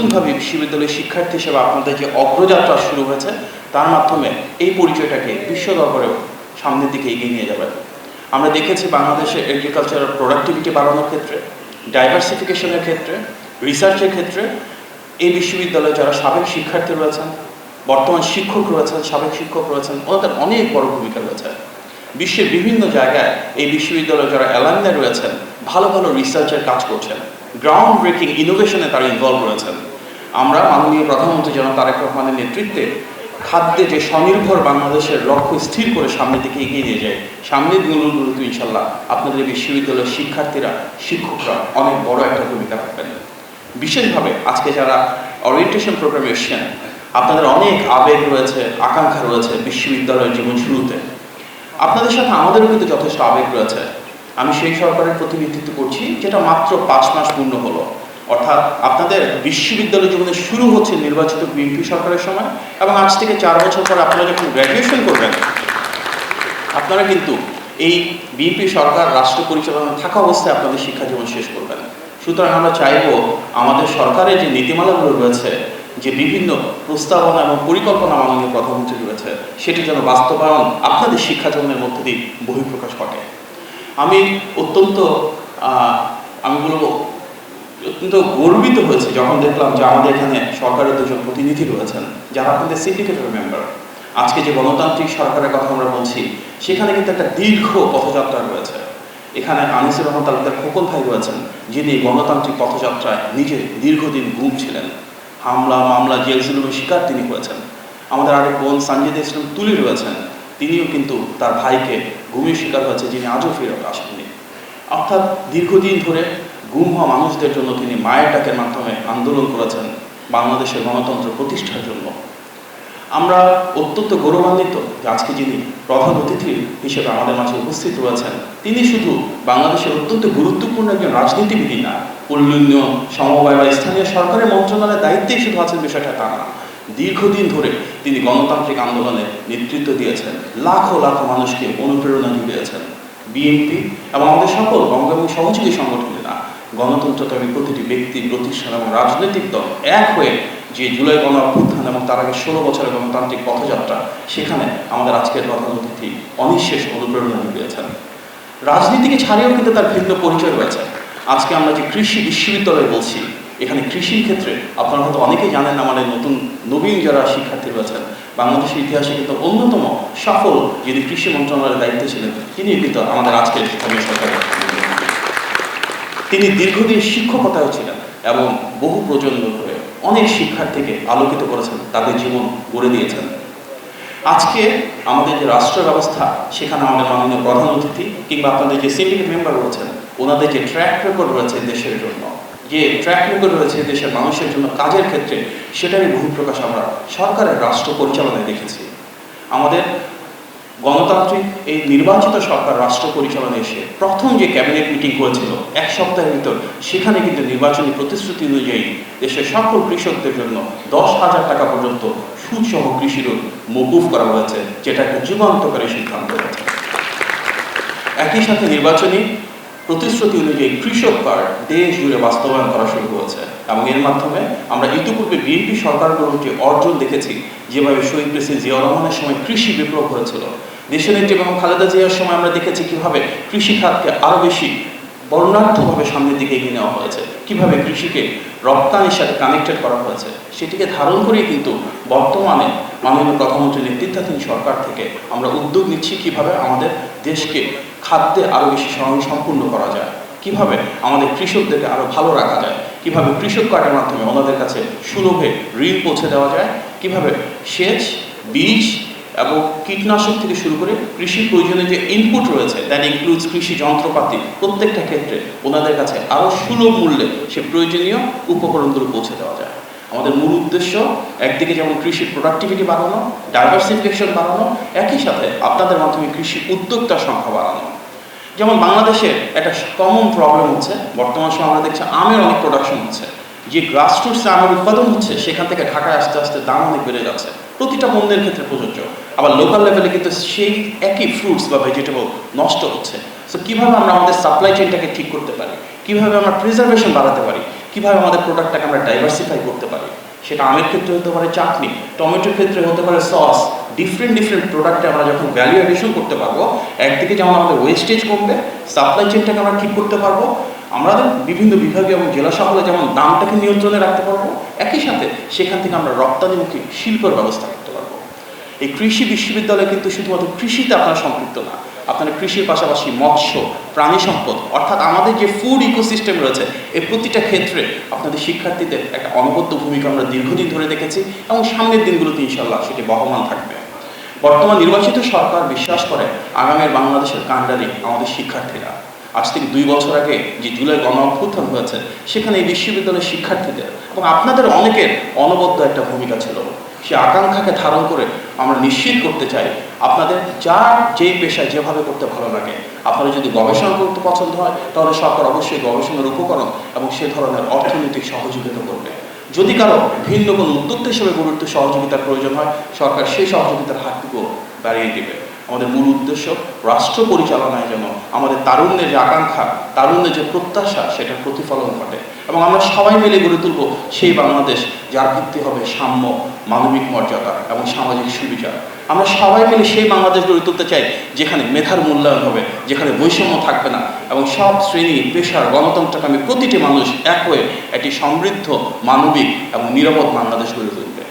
নতুনভাবে বিশ্ববিদ্যালয়ের শিক্ষার্থী হিসেবে আপনাদের যে অগ্রযাত্রা শুরু হয়েছে তার মাধ্যমে এই পরিচয়টাকে বিশ্ব দরবারেও সামনের দিকে এগিয়ে নিয়ে যাবেন। আমরা দেখেছি বাংলাদেশের এগ্রিকালচারাল প্রোডাক্টিভিটি বাড়ানোর ক্ষেত্রে, ডাইভার্সিফিকেশনের ক্ষেত্রে, রিসার্চের ক্ষেত্রে এই বিশ্ববিদ্যালয়ে যারা সাবেক শিক্ষার্থী রয়েছেন, বর্তমান শিক্ষক রয়েছেন, সাবেক শিক্ষক রয়েছেন, ওদের অনেক বড় ভূমিকা রয়েছে। বিশ্বের বিভিন্ন জায়গায় এই বিশ্ববিদ্যালয়ে যারা অ্যালামনাই রয়েছেন ভালো ভালো রিসার্চের কাজ করছেন, গ্রাউন্ড ব্রেকিং ইনোভেশনে তারা ইনভলভ রয়েছেন। আমরা মাননীয় প্রধানমন্ত্রী জনাব তারেক রহমানের নেতৃত্বে খাদ্যে যে স্বনির্ভর বাংলাদেশের লক্ষ্য স্থির করে সামনের দিকে এগিয়ে নিয়ে যায়, সামনের দিনগুলোতে ইনশাল্লাহ আপনাদের বিশ্ববিদ্যালয়ের শিক্ষার্থীরা, শিক্ষকরা অনেক বড় একটা ভূমিকা রাখবেন। বিশেষভাবে আজকে যারা ওরিয়েন্টেশন প্রোগ্রামে এসছেন, আপনাদের অনেক আবেগ রয়েছে, আকাঙ্ক্ষা রয়েছে বিশ্ববিদ্যালয়ের জীবন শুরুতে। আপনাদের সাথে আমাদেরও কিন্তু যথেষ্ট আবেগ রয়েছে। আমি সেই সরকারের প্রতিনিধিত্ব করছি যেটা মাত্র 5 মাস পূর্ণ হলো, অর্থাৎ আপনাদের বিশ্ববিদ্যালয় জীবনে শুরু হচ্ছে নির্বাচিত বিএনপি সরকারের সময়, এবং আজ থেকে 4 বছর পরে আপনারা যখন গ্র্যাজুয়েশন করবেন আপনারা কিন্তু এই বিএনপি সরকার রাষ্ট্র পরিচালনা থাকা অবস্থায় আপনাদের শিক্ষা জীবন শেষ করবেন। সুতরাং আমরা চাইব আমাদের সরকারের যে নীতিমালাগুলো রয়েছে, যে বিভিন্ন প্রস্তাবনা এবং পরিকল্পনা মাননীয় প্রধানমন্ত্রী রয়েছে, সেটি যেন বাস্তবায়ন আপনাদের শিক্ষা জীবনের মধ্য দিয়ে বহিঃপ্রকাশ ঘটে। আমি বলবো অত্যন্ত গর্বিত হয়েছে যখন দেখলাম যে আমাদের এখানে সরকারের 2জন প্রতিনিধি রয়েছেন যারা আপনাদের সিন্ডিকেটের মেম্বার। আজকে যে গণতান্ত্রিক সরকারের কথা আমরা বলছি সেখানে কিন্তু একটা দীর্ঘ পথযাত্রা রয়েছে। এখানে আনিসুর রহমান তালুকদার খোকন ভাই রয়েছেন, যিনি গণতান্ত্রিক পথযাত্রায় নিজে দীর্ঘদিন গুম ছিলেন, হামলা মামলা জেল জুলুমের শিকার তিনি হয়েছেন। আমাদের আরেক বোন সানজিদা ইসলাম তুলি রয়েছেন, তিনিও কিন্তু তার ভাইকে গুমের শিকার হয়েছে, যিনি আজও ফেরত আসেননি। অর্থাৎ দীর্ঘদিন ধরে গুম হওয়া মানুষদের জন্য তিনি মায়ের ডাকের মাধ্যমে আন্দোলন করেছেন বাংলাদেশের গণতন্ত্র প্রতিষ্ঠার জন্য। আমরা অত্যন্ত গৌরবান্বিত যে আজকে যিনি প্রধান অতিথি হিসেবে আমাদের মাঝে উপস্থিত রয়েছেন, তিনি শুধু বাংলাদেশের অত্যন্ত গুরুত্বপূর্ণ একজন রাজনীতিবিদ না, উন্নয়ন, সমবায় বা স্থানীয় সরকারের মন্ত্রণালয়ের দায়িত্বেই শুধু আছেন বিষয়টা তা না। দীর্ঘদিন ধরে তিনি গণতান্ত্রিক আন্দোলনে নেতৃত্ব দিয়েছেন, লাখো লাখো মানুষকে অনুপ্রেরণা জুগিয়েছেন। বিএনপি এবং আমাদের সকল বঙ্গবন্ধু সহযোগী সংগঠনেরা, গণতন্ত্রকামী প্রতিটি ব্যক্তি, প্রতিষ্ঠান এবং রাজনৈতিক দল এক হয়ে যে জুলাই গণ অভ্যুত্থান এবং তার আগে 16 বছরের গণতান্ত্রিক পথযাত্রা, সেখানে আমাদের আজকের প্রধান অতিথি অনিঃশেষ অনুপ্রেরণা জুগিয়েছেন। রাজনীতিকে ছাড়িয়েও কিন্তু তার ভিন্ন পরিচয় রয়েছে। আজকে আমরা যে কৃষি বিশ্ববিদ্যালয় বলছি, এখানে কৃষির ক্ষেত্রে আপনারা হয়তো অনেকেই জানেন না, আমাদের নবীন যারা শিক্ষার্থী রয়েছেন, বাংলাদেশের ইতিহাসে কিন্তু অন্যতম সফল যিনি কৃষি মন্ত্রণালয়ের দায়িত্বে ছিলেন, তিনি কিন্তু আমাদের আজকের স্থানীয় সরকারের। তিনি দীর্ঘদিন শিক্ষকতাও ছিলেন এবং বহু প্রজন্ম ধরে অনেক শিক্ষার্থীকে আলোকিত করেছেন, তাদের জীবন গড়ে দিয়েছেন। আজকে আমাদের যে রাষ্ট্র ব্যবস্থা, সেখানে আমাদের মাননীয় প্রধান অতিথি কিংবা আপনাদের যে সিন্ডিকেট মেম্বার রয়েছেন, ওনাদের যে ট্র্যাক রেকর্ড রয়েছে দেশের জন্য, যে ট্র্যাক রেকর্ড রয়েছে দেশের মানুষের জন্য কাজের ক্ষেত্রে, সেটারই বহিঃপ্রকাশ আমরা সরকারের রাষ্ট্র পরিচালনায় দেখেছি। আমাদের গণতান্ত্রিক এই নির্বাচিত সরকার রাষ্ট্র পরিচালনায় এসে প্রথম যে ক্যাবিনেট মিটিং হয়েছিল 1 সপ্তাহের ভিতর, সেখানে কিন্তু নির্বাচনী প্রতিশ্রুতি অনুযায়ী দেশের সকল কৃষকদের জন্য 10,000 টাকা পর্যন্ত সুদসহ কৃষি ঋণ মওকুফ করা হয়েছে, যেটা একটা যুগান্তকারী সিদ্ধান্ত হয়েছে। একই সাথে নির্বাচনী প্রতিশ্রুতি অনুযায়ী কৃষক কার্ড দেশ জুড়ে বাস্তবায়ন করা শুরু হয়েছে, এবং এর মাধ্যমে আমরা ইতিপূর্বে বিএনপি সরকারগুলোর যে অর্জন দেখেছি, যেভাবে শহীদ প্রেসিডেন্ট জিয়া রহমানের সময় কৃষি বিপ্লব হয়েছিল, দেশনেত্রী এবং খালেদা জিয়ার সময় আমরা দেখেছি কিভাবে কৃষি খাতকে আরও বেশি বর্ণাঢ্যভাবে সামনের দিকে এগিয়ে নেওয়া হয়েছে, কিভাবে কৃষিকে রপ্তানির সাথে কানেক্টেড করা হয়েছে। সেটিকে ধারণ করেই কিন্তু বর্তমানে মাননীয় প্রধানমন্ত্রীর নেতৃত্বাধীন সরকার থেকে আমরা উদ্যোগ নিচ্ছি কিভাবে আমাদের দেশকে খাদ্যে আরও বেশি স্বয়ংসম্পূর্ণ করা যায়, কিভাবে আমাদের কৃষকদেরকে আরও ভালো রাখা যায়, কিভাবে কৃষক কার্ডের মাধ্যমে ওনাদের কাছে সুলভে ঋণ পৌঁছে দেওয়া যায়, কিভাবে সেচ, বীজ এবং কীটনাশক থেকে শুরু করে কৃষির প্রয়োজনীয় যে ইনপুট রয়েছে, দ্যাট ইনক্লুডস কৃষি যন্ত্রপাতি, প্রত্যেকটা ক্ষেত্রে ওনাদের কাছে আরও সুলভ মূল্যে সে প্রয়োজনীয় উপকরণগুলো পৌঁছে দেওয়া যায়। আমাদের মূল উদ্দেশ্য একদিকে যেমন কৃষির প্রোডাক্টিভিটি বাড়ানো, ডাইভার্সিফিকেশন বাড়ানো, একই সাথে আপনাদের মাধ্যমে কৃষি উদ্যোক্তার সংখ্যা বাড়ানো। যেমন বাংলাদেশে একটা কমন প্রবলেম হচ্ছে, বর্তমান সময় আমরা দেখছি আমের অনেক প্রোডাকশন হচ্ছে, যে গ্রাসরুটসে আমের উৎপাদন হচ্ছে সেখান থেকে ঢাকায় আস্তে আস্তে দাম অনেক বেড়ে যাচ্ছে, প্রতিটা পণ্যের ক্ষেত্রে প্রযোজ্য। আবার লোকাল লেভেলে কিন্তু সেই একই ফ্রুটস বা ভেজিটেবল নষ্ট হচ্ছে। সো কীভাবে আমরা আমাদের সাপ্লাই চেইনটাকে ঠিক করতে পারি, কীভাবে আমরা প্রিজার্ভেশন বাড়াতে পারি, কীভাবে আমাদের প্রোডাক্টটাকে আমরা ডাইভার্সিফাই করতে পারি। সেটা আমের ক্ষেত্রে হতে পারে চাটনি, টমেটোর ক্ষেত্রে হতে পারে সস। ডিফারেন্ট প্রোডাক্টে আমরা যখন ভ্যালু অ্যাডিশন করতে পারবো, একদিকে যেমন আমাদের ওয়েস্টেজ কমবে, সাপ্লাই চেনটাকে আমরা ঠিক করতে পারবো, আমাদের বিভিন্ন বিভাগীয় এবং জেলা শহরে যেমন দামটাকে নিয়ন্ত্রণে রাখতে পারবো, একই সাথে সেখান থেকে আমরা রপ্তানিমুখী শিল্পের ব্যবস্থা করতে পারবো। এই কৃষি বিশ্ববিদ্যালয় কিন্তু শুধুমাত্র কৃষিতে আপনারা সম্পৃক্ত না, আপনারা কৃষির পাশাপাশি মৎস্য, প্রাণী সম্পদ, অর্থাৎ আমাদের যে ফুড ইকোসিস্টেম রয়েছে এই প্রতিটা ক্ষেত্রে আপনাদের শিক্ষার্থীদের একটা অনবদ্য ভূমিকা আমরা দীর্ঘদিন ধরে দেখেছি এবং সামনের দিনগুলোতে ইনশাআল্লাহ সেটি বহমান থাকবে। বর্তমান নির্বাচিত সরকার বিশ্বাস করে আগামীর বাংলাদেশের কাণ্ডারি আমাদের শিক্ষার্থীরা। আজ থেকে 2 বছর আগে যে জুলাই গণ অভ্যুত্থান হয়েছে, সেখানে এই বিশ্ববিদ্যালয়ের শিক্ষার্থীদের এবং আপনাদের অনেকের অনবদ্য একটা ভূমিকা ছিল। সে আকাঙ্ক্ষাকে ধারণ করে আমরা নিশ্চিত করতে চাই আপনাদের যার যেই পেশায় যেভাবে করতে ভালো লাগে, আপনারা যদি গবেষণা করতে পছন্দ হয় তাহলে সরকার অবশ্যই গবেষণার উপকরণ এবং সে ধরনের অর্থনৈতিক সহযোগিতা করবে। যদি কারো ভিন্ন কোনো উদ্যোক্তা হিসেবে গুরুত্ব সহযোগিতার প্রয়োজন হয়, সরকার সেই সহযোগিতার হাতটুকু বাড়িয়ে দেবে। আমাদের মূল উদ্দেশ্য রাষ্ট্র পরিচালনায় যেন আমাদের তারুণ্যের যে আকাঙ্ক্ষা, তারুণ্যের যে প্রত্যাশা, সেটার প্রতিফলন ঘটে এবং আমরা সবাই মিলে গড়ে তুলব সেই বাংলাদেশ যার ভিত্তি হবে সাম্য, মানবিক মর্যাদা এবং সামাজিক সুবিচার। আমরা সবাই মিলে সেই বাংলাদেশ গড়ে তুলতে চাই যেখানে মেধার মূল্যায়ন হবে, যেখানে বৈষম্য থাকবে না এবং সব শ্রেণী পেশার গণতন্ত্রকামী প্রতিটি মানুষ এক হয়ে একটি সমৃদ্ধ, মানবিক এবং নিরাপদ বাংলাদেশ গড়ে তুলবে।